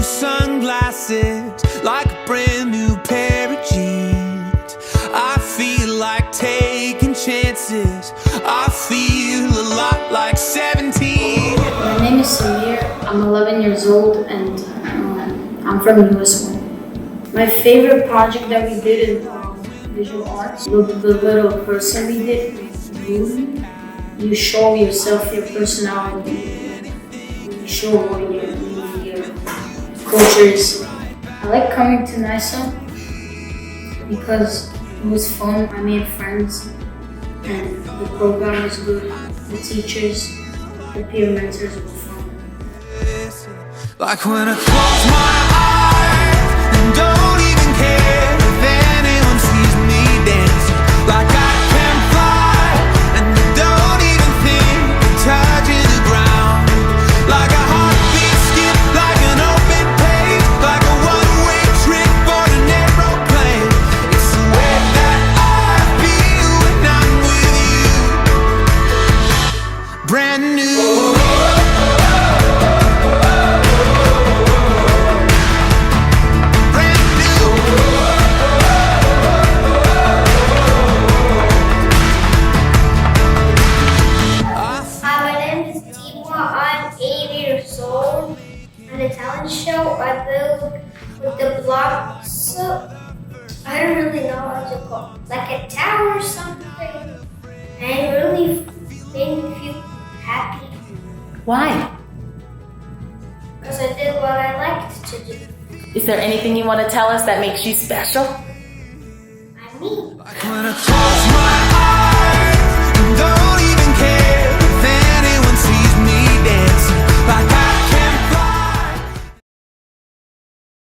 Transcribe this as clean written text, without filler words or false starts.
sunglasses, like a brand new pair of jeans. I feel like taking chances. I feel a lot like 17. My name is Samir. I'm 11 years old and I'm from NYSA. My favorite project that we did in visual arts, the little person we did, you show yourself, your personality, you show what your culture is. I like coming to NYSA because it was fun. I made friends and the program was good. The teachers, the peer mentors were fun. Like when I close my eyes and don't even care if anyone sees me dancing. Like I can fly and I don't even think of touching the ground. Like a heartbeat skip, like an open page, like a one-way trip on an aeroplane. It's the way that I feel when I'm with you. Brand new. The talent show I built with the blocks. I don't really know how to call it. Like a tower or something. And it really made me feel happy. Why? Because I did what I liked to do. Is there anything you want to tell us that makes you special? I'm me. Like when I close my eyes.